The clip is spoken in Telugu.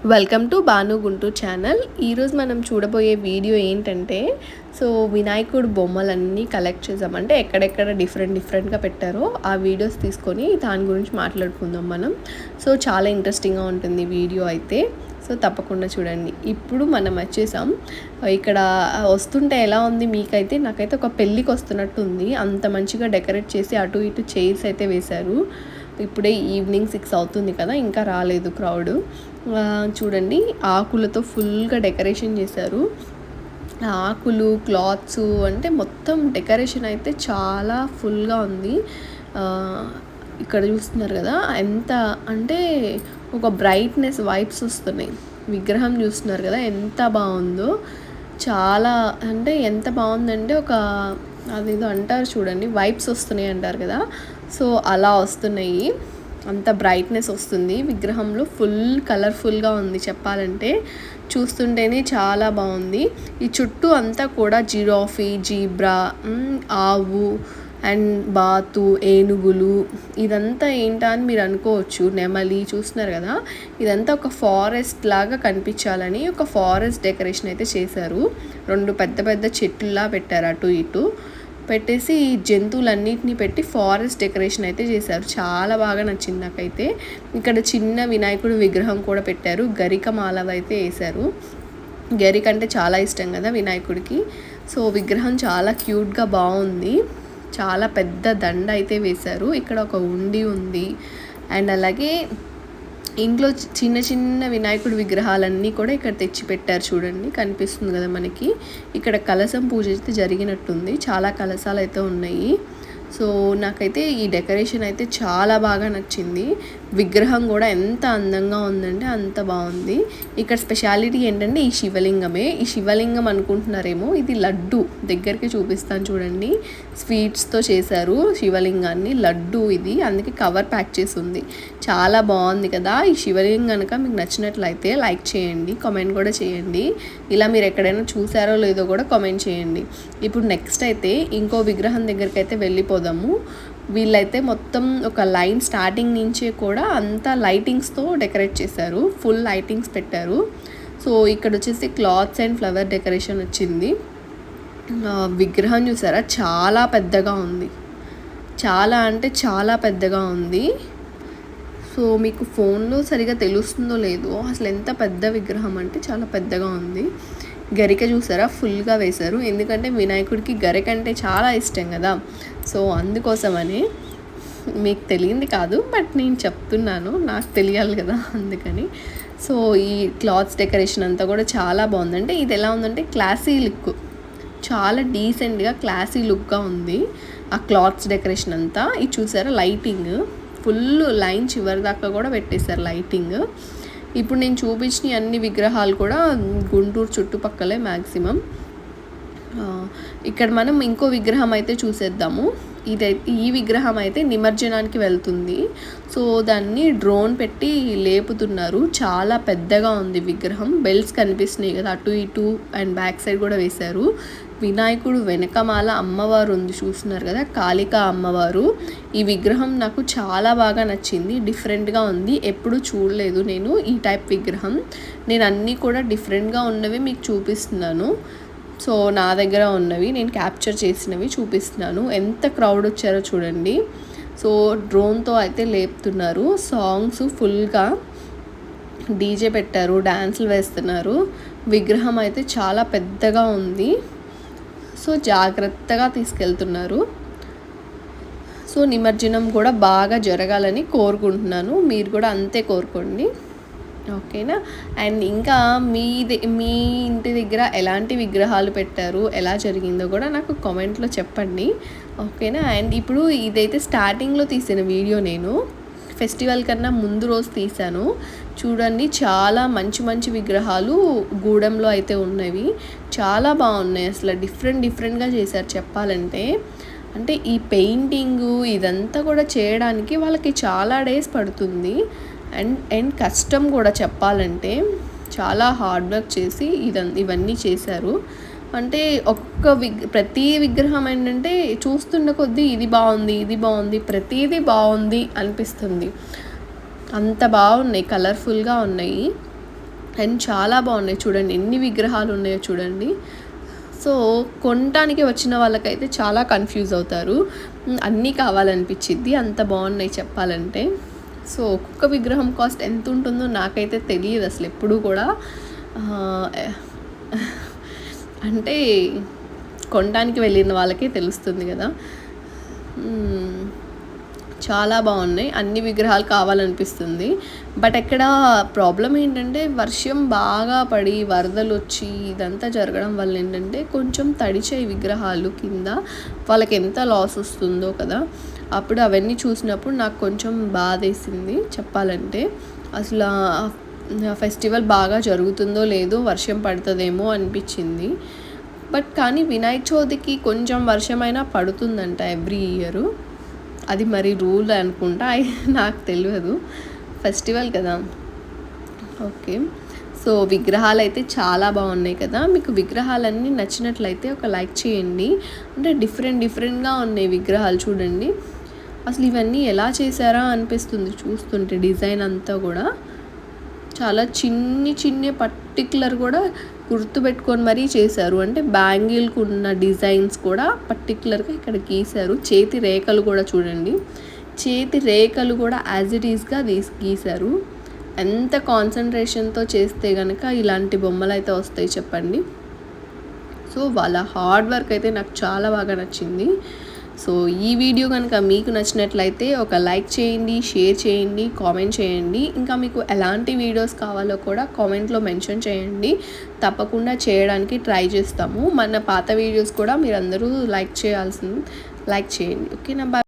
Welcome to Banu Guntur channel. ఈరోజు మనం చూడబోయే వీడియో ఏంటంటే, వినాయకుడు బొమ్మలన్నీ కలెక్ట్ చేసాం. అంటే ఎక్కడెక్కడ డిఫరెంట్గా పెట్టారో ఆ వీడియోస్ తీసుకొని దాని గురించి మాట్లాడుకుందాం మనం. చాలా ఇంట్రెస్టింగ్గా ఉంటుంది వీడియో అయితే. తప్పకుండా చూడండి. ఇప్పుడు మనం వచ్చేసాం. ఇక్కడ వస్తుంటే ఎలా ఉంది మీకైతే? నాకైతే ఒక పెళ్ళికి వస్తున్నట్టు ఉంది. అంత మంచిగా డెకరేట్ చేసి అటు ఇటు చైర్స్ అయితే వేశారు. ఇప్పుడే ఈవినింగ్ 6 అవుతుంది కదా, ఇంకా రాలేదు క్రౌడ్. చూడండి, ఆకులతో ఫుల్గా డెకరేషన్ చేశారు. ఆకులు, క్లాత్స్, అంటే మొత్తం డెకరేషన్ అయితే చాలా ఫుల్గా ఉంది. ఇక్కడ చూస్తున్నారు కదా, ఎంత అంటే ఒక బ్రైట్నెస్ వైబ్స్ వస్తున్నాయి. విగ్రహం చూస్తున్నారు కదా ఎంత బాగుందో. చాలా అంటే ఎంత బాగుందంటే అదేదో అంటారు చూడండి, వైబ్స్ వస్తున్నాయి అంటారు కదా, అలా వస్తున్నాయి. అంత బ్రైట్నెస్ వస్తుంది విగ్రహంలో. ఫుల్ కలర్ఫుల్గా ఉంది చెప్పాలంటే. చూస్తుంటేనే చాలా బాగుంది. ఈ చుట్టూ అంతా కూడా జిరాఫీ, జీబ్రా, ఆవు అండ్ బాతు, ఏనుగులు, ఇదంతా ఏంటా అని మీరు అనుకోవచ్చు. నెమలి చూస్తున్నారు కదా, ఇదంతా ఒక ఫారెస్ట్ లాగా కనిపించాలని ఒక ఫారెస్ట్ డెకరేషన్ అయితే చేశారు. 2 పెద్ద పెద్ద చెట్లులా పెట్టారు అటు ఇటు పెట్టేసి, జంతువులన్నిటిని పెట్టి ఫారెస్ట్ డెకరేషన్ అయితే చేశారు. చాలా బాగా నచ్చింది నాకైతే. ఇక్కడ చిన్న వినాయకుడు విగ్రహం కూడా పెట్టారు. గరిక మాల అయితే వేశారు. గరిక అంటే చాలా ఇష్టం కదా వినాయకుడికి. విగ్రహం చాలా క్యూట్గా బాగుంది. చాలా పెద్ద దండ అయితే వేశారు. ఇక్కడ ఒక ఉండి ఉంది. అండ్ అలాగే ఇంట్లో చిన్న చిన్న వినాయకుడి విగ్రహాలన్నీ కూడా ఇక్కడ తెచ్చి పెట్టారు. చూడండి, కనిపిస్తుంది కదా మనకి. ఇక్కడ కలశం పూజ అయితే జరిగినట్టుంది. చాలా కలశాలు అయితే ఉన్నాయి. నాకైతే ఈ డెకరేషన్ అయితే చాలా బాగా నచ్చింది. విగ్రహం కూడా ఎంత అందంగా ఉందంటే అంత బాగుంది. ఇక్కడ స్పెషాలిటీ ఏంటంటే ఈ శివలింగమే. ఈ శివలింగం అనుకుంటున్నారేమో, ఇది లడ్డు. దగ్గరికి చూపిస్తాను చూడండి. స్వీట్స్తో చేశారు శివలింగాన్ని. లడ్డు ఇది, అందుకే కవర్ ప్యాక్ చేసి ఉంది. చాలా బాగుంది కదా. ఈ శివలింగం కనుక మీకు నచ్చినట్లయితే లైక్ చేయండి, కామెంట్ కూడా చేయండి. ఇలా మీరు ఎక్కడైనా చూసారో లేదో కూడా కామెంట్ చేయండి. ఇప్పుడు నెక్స్ట్ అయితే ఇంకో విగ్రహం దగ్గరికి అయితే వెళ్ళిపోదాము. వీళ్ళైతే మొత్తం ఒక లైన్ స్టార్టింగ్ నుంచే కూడా అంతా లైటింగ్స్తో డెకరేట్ చేశారు. ఫుల్ లైటింగ్స్ పెట్టారు. ఇక్కడ వచ్చేసి క్లాత్స్ అండ్ ఫ్లవర్ డెకరేషన్ వచ్చింది. విగ్రహం చూసారా, చాలా పెద్దగా ఉంది. చాలా అంటే చాలా పెద్దగా ఉంది. మీకు ఫోన్లో సరిగా తెలుస్తుందో లేదో, అసలు ఎంత పెద్ద విగ్రహం అంటే చాలా పెద్దగా ఉంది. గరిక చూసారా, ఫుల్గా వేశారు. ఎందుకంటే వినాయకుడికి గరిక అంటే చాలా ఇష్టం కదా. అందుకోసమని. మీకు తెలియంది కాదు, బట్ నేను చెప్తున్నాను, నాకు తెలియాలి కదా, అందుకని. ఈ క్లాత్స్ డెకరేషన్ అంతా కూడా చాలా బాగుంది. అంటే ఇది ఎలా ఉందంటే క్లాసీ లుక్, చాలా డీసెంట్గా క్లాసీ లుక్గా ఉంది ఆ క్లాత్స్ డెకరేషన్ అంతా. ఇది చూసారా, లైటింగ్ ఫుల్ లైన్ చివరి దాకా కూడా పెట్టేశారు లైటింగ్. ఇప్పుడు నేను చూపించిన అన్ని విగ్రహాలు కూడా గుంటూరు చుట్టుపక్కలే మ్యాక్సిమం. ఇక్కడ మనం ఇంకో విగ్రహం అయితే చూసేద్దాము. ఈ విగ్రహం అయితే నిమజ్జనానికి వెళ్తుంది. దాన్ని డ్రోన్ పెట్టి లేపుతున్నారు. చాలా పెద్దగా ఉంది విగ్రహం. బెల్ట్స్ కనిపిస్తున్నాయి కదా అటు ఇటు, అండ్ బ్యాక్ సైడ్ కూడా వేశారు. వినాయకుడు వెనకమాల అమ్మవారు ఉంది, చూస్తున్నారు కదా, కాళికా అమ్మవారు. ఈ విగ్రహం నాకు చాలా బాగా నచ్చింది. డిఫరెంట్గా ఉంది. ఎప్పుడు చూడలేదు నేను ఈ టైప్ విగ్రహం. నేను అన్నీ కూడా డిఫరెంట్గా ఉన్నవి మీకు చూపిస్తున్నాను. నా దగ్గర ఉన్నవి నేను క్యాప్చర్ చేసినవి చూపిస్తున్నాను. ఎంత క్రౌడ్ వచ్చారో చూడండి. డ్రోన్తో అయితే లేపుతున్నారు. సాంగ్స్ ఫుల్గా డీజే పెట్టారు, డ్యాన్సులు వేస్తున్నారు. విగ్రహం అయితే చాలా పెద్దగా ఉంది. జాగ్రత్తగా తీసుకెళ్తున్నారు. నిమజ్జనం కూడా బాగా జరగాలని కోరుకుంటున్నాను. మీరు కూడా అంతే కోరుకోండి, ఓకేనా? అండ్ ఇంకా మీ ఇంటి దగ్గర ఎలాంటి విగ్రహాలు పెట్టారు, ఎలా జరిగిందో కూడా నాకు కామెంట్లో చెప్పండి, ఓకేనా? అండ్ ఇప్పుడు ఇదైతే స్టార్టింగ్లో తీసిన వీడియో, నేను ఫెస్టివల్ కన్నా ముందు రోజు తీశాను. చూడండి, చాలా మంచి మంచి విగ్రహాలు గూడెంలో అయితే ఉన్నవి. చాలా బాగున్నాయి. అసలు డిఫరెంట్గా చేశారు చెప్పాలంటే. అంటే ఈ పెయింటింగు ఇదంతా కూడా చేయడానికి వాళ్ళకి చాలా డేస్ పడుతుంది. అండ్ కష్టం కూడా చెప్పాలంటే. చాలా హార్డ్ వర్క్ చేసి ఇవన్నీ చేశారు. అంటే ప్రతి విగ్రహం ఏంటంటే చూస్తున్న కొద్దీ ఇది బాగుంది, ప్రతిదీ బాగుంది అనిపిస్తుంది. అంత బాగున్నాయి, కలర్ఫుల్గా ఉన్నాయి. అండ్ చాలా బాగున్నాయి చూడండి, ఎన్ని విగ్రహాలు ఉన్నాయో చూడండి. సో కొనటానికి వచ్చిన వాళ్ళకైతే చాలా కన్ఫ్యూజ్ అవుతారు, అన్నీ కావాలనిపించిద్ది, అంత బాగున్నాయి చెప్పాలంటే. సో ఒక్కొక్క విగ్రహం కాస్ట్ ఎంత ఉంటుందో నాకైతే తెలియదు అసలు ఎప్పుడూ కూడా. అంటే కొనడానికి వెళ్ళిన వాళ్ళకే తెలుస్తుంది కదా. చాలా బాగున్నాయి, అన్ని విగ్రహాలు కావాలనిపిస్తుంది. బట్ ఇక్కడ ప్రాబ్లం ఏంటంటే వర్షం బాగా పడి వరదలు వచ్చి ఇదంతా జరగడం వల్ల ఏంటంటే కొంచెం తడిచాయి విగ్రహాలు కింద, వాళ్ళకి ఎంత లాస్ వస్తుందో కదా. అప్పుడు అవన్నీ చూసినప్పుడు నాకు కొంచెం బాధేసింది చెప్పాలంటే. అసలు ఫెస్టివల్ బాగా జరుగుతుందో లేదో, వర్షం పడుతుందేమో అనిపించింది. బట్ కానీ వినాయక చవితికి కొంచెం వర్షమైనా పడుతుందంట ఎవ్రీ ఇయర్, అది మరి రూల్ అనుకుంటా, నాకు తెలియదు, ఫెస్టివల్ కదా. ఓకే, సో విగ్రహాలు అయితే చాలా బాగున్నాయి కదా. మీకు విగ్రహాలన్నీ నచ్చినట్లయితే ఒక లైక్ చేయండి. అంటే డిఫరెంట్గా ఉన్నాయి విగ్రహాలు చూడండి. అసలు ఇవన్నీ ఎలా చేశారా అనిపిస్తుంది చూస్తుంటే, డిజైన్ అంతా కూడా చాలా చిన్ని పర్టికులర్ కూడా గుర్తుపెట్టుకొని మరీ చేశారు. అంటే బ్యాంగిల్కి ఉన్న డిజైన్స్ కూడా పర్టికులర్గా ఇక్కడ గీశారు. చేతి రేఖలు కూడా చూడండి, చేతి రేఖలు కూడా యాజ్ ఇట్ ఈస్గా గీశారు. ఎంత కాన్సన్ట్రేషన్తో చేస్తే కనుక ఇలాంటి బొమ్మలు అయితే వస్తాయి చెప్పండి. సో వాళ్ళ హార్డ్ వర్క్ అయితే నాకు చాలా బాగా నచ్చింది. సో ఈ వీడియో కనుక మీకు నచ్చినట్లయితే ఒక లైక్ చేయండి, షేర్ చేయండి, కామెంట్ చేయండి. ఇంకా మీకు ఎలాంటి వీడియోస్ కావాలో కూడా కామెంట్లో మెన్షన్ చేయండి, తప్పకుండా చేయడానికి ట్రై చేస్తాము. మన పాత వీడియోస్ కూడా మీరందరూ లైక్ చేయండి. ఓకేనా? బాయ్.